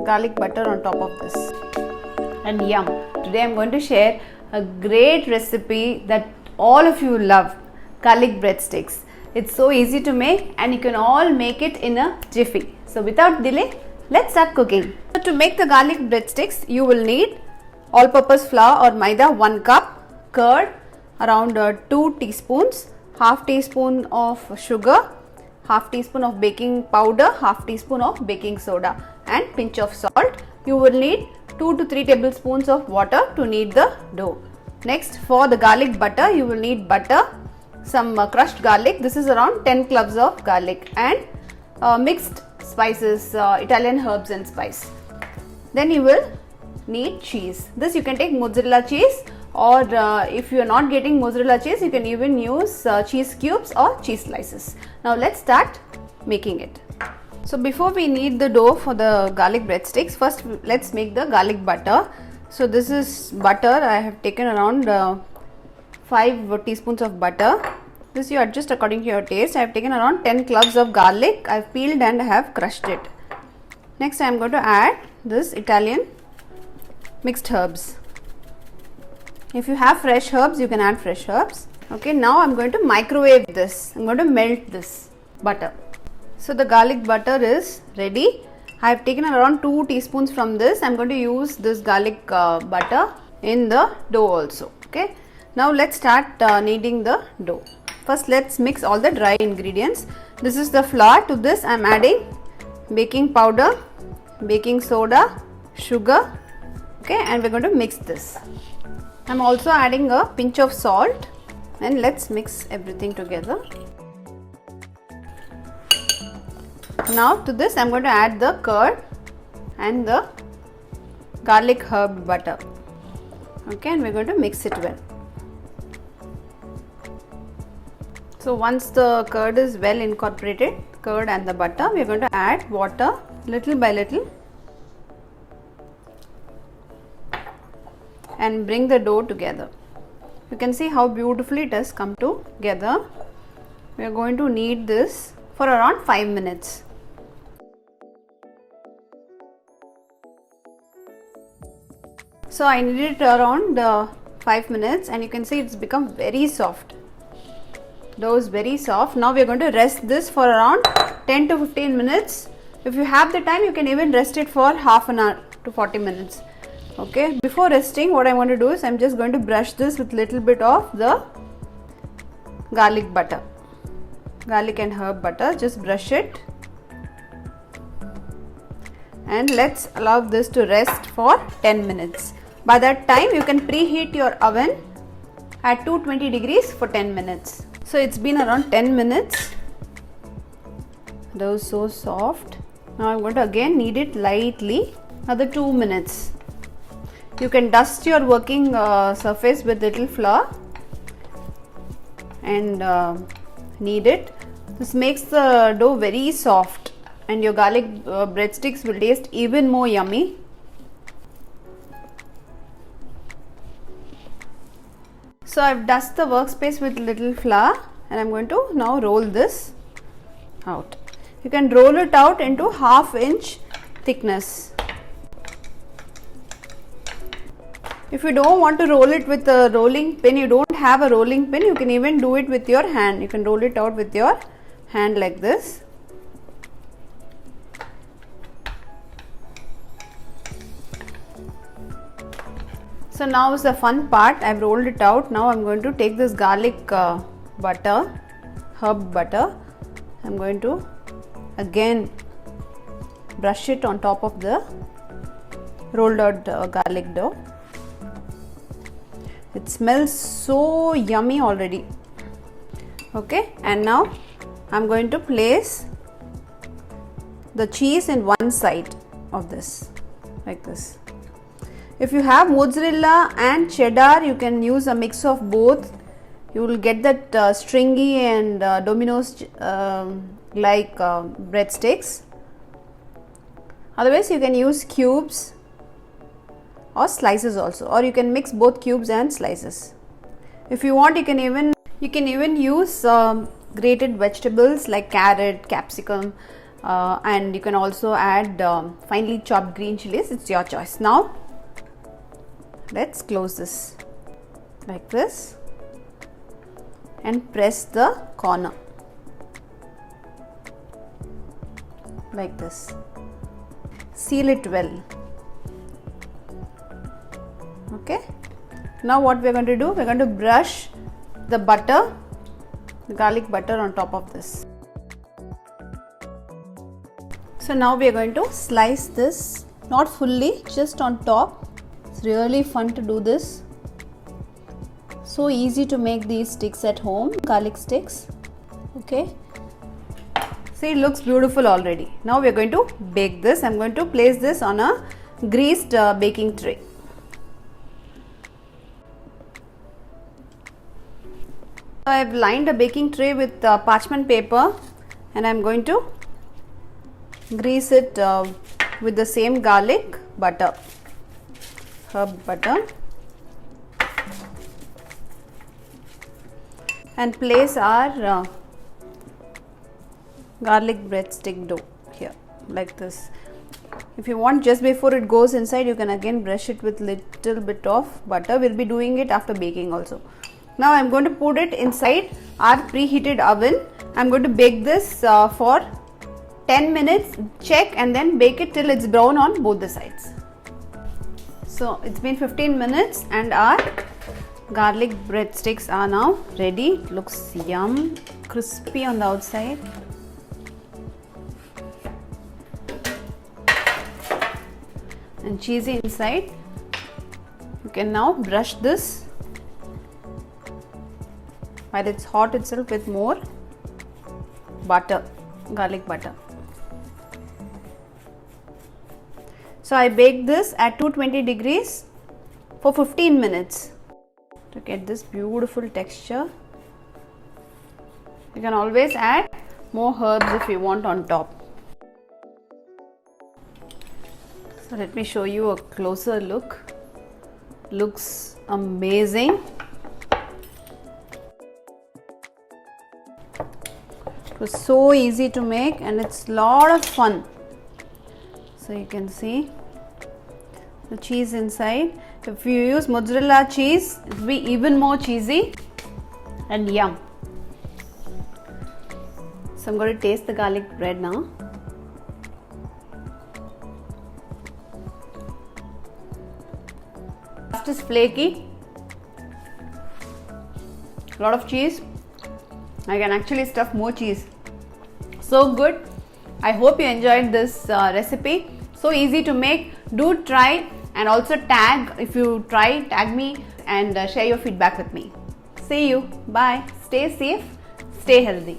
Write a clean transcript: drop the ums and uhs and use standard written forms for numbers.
garlic butter on top of this. And yum! Today I'm going to share a great recipe that all of you love, garlic breadsticks. It's so easy to make and you can all make it in a jiffy. So without delay, let's start cooking. So to make the garlic breadsticks, you will need all-purpose flour or maida 1 cup, curd around 2 teaspoons, half teaspoon of sugar, half teaspoon of baking powder, half teaspoon of baking soda and pinch of salt. You will need 2 to 3 tablespoons of water to knead the dough. Next, for the garlic butter, you will need butter, some crushed garlic. This is around 10 cloves of garlic and mixed spices, Italian herbs and spice. Then you will need cheese. This you can take mozzarella cheese, or if you are not getting mozzarella cheese, you can even use cheese cubes or cheese slices. Now let's start making it. So before we knead the dough for the garlic breadsticks, first let's make the garlic butter. So this is butter. I have taken around 5 teaspoons of butter. This you adjust according to your taste. I have taken around 10 cloves of garlic. I have peeled and I have crushed it. Next I am going to add this Italian mixed herbs. If you have fresh herbs, you can add fresh herbs. Okay, now I am going to microwave this. I am going to melt this butter. So the garlic butter is ready. I have taken around 2 teaspoons from this. I am going to use this garlic butter in the dough also. Okay. Now let's start kneading the dough. First let's mix all the dry ingredients. This is the flour. To this I am adding baking powder, baking soda, sugar. Okay, and we are going to mix this. I am also adding a pinch of salt and let's mix everything together. Now to this I am going to add the curd and the garlic herb butter. Okay, and we are going to mix it well. So once the curd is well incorporated, curd and the butter, we are going to add water little by little and bring the dough together. You can see how beautifully it has come together. We are going to knead this for around 5 minutes. So I kneaded it around 5 minutes and you can see it's become very soft. Dough is very soft. Now we are going to rest this for around 10 to 15 minutes. If you have the time, you can even rest it for half an hour to 40 minutes. Okay, before resting, what I want to do is I am just going to brush this with little bit of the garlic butter, garlic and herb butter. Just brush it and let's allow this to rest for 10 minutes. By that time, you can preheat your oven at 220 degrees for 10 minutes. So it's been around 10 minutes. Dough is so soft. Now I'm going to again knead it lightly. Another 2 minutes. You can dust your working surface with little flour and knead it. This makes the dough very soft and your garlic breadsticks will taste even more yummy. So I've dusted the workspace with little flour and I'm going to now roll this out. You can roll it out into 1/2 inch thickness. If you don't want to roll it with a rolling pin, you don't have a rolling pin, you can even do it with your hand. You can roll it out with your hand like this. So now is the fun part. I've rolled it out. Now I'm going to take this garlic butter, herb butter. I'm going to again brush it on top of the rolled out garlic dough. It smells so yummy already. Okay, and now I'm going to place the cheese in one side of this like this. If you have mozzarella and cheddar, you can use a mix of both. You will get that stringy and Domino's like breadsticks. Otherwise, you can use cubes or slices also, or you can mix both cubes and slices. If you want, you can even use grated vegetables like carrot, capsicum, and you can also add finely chopped green chilies. It's your choice. Now let's close this like this and press the corner like this. Seal it well. Okay. Now what we are going to do, we are going to brush the butter, the garlic butter on top of this. So now we are going to slice this, not fully, just on top. It's really fun to do this. So easy to make these sticks at home, garlic sticks. Okay. See, it looks beautiful already. Now we are going to bake this. I am going to place this on a greased baking tray. I have lined a baking tray with parchment paper and I am going to grease it with the same garlic butter, herb butter, and place our garlic breadstick dough here like this. If you want, just before it goes inside, you can again brush it with little bit of butter. We'll be doing it after baking also. Now I'm going to put it inside our preheated oven. I'm going to bake this for 10 minutes, check, and then bake it till it's brown on both the sides. So it's been 15 minutes and our garlic breadsticks are now ready. It looks yum, crispy on the outside. And cheesy inside. You can now brush this while it's hot itself with more butter, garlic butter. So I baked this at 220 degrees for 15 minutes to get this beautiful texture. You can always add more herbs if you want on top. So let me show you a closer look. Looks amazing. It was so easy to make and it's a lot of fun. So you can see the cheese inside. If you use mozzarella cheese, it will be even more cheesy and yum. So I'm going to taste the garlic bread now. Crust is flaky, a lot of cheese. I can actually stuff more cheese. So good. I hope you enjoyed this recipe. So easy to make. Do try and also tag, if you try, tag me and share your feedback with me. See you. Bye. Stay safe. Stay healthy.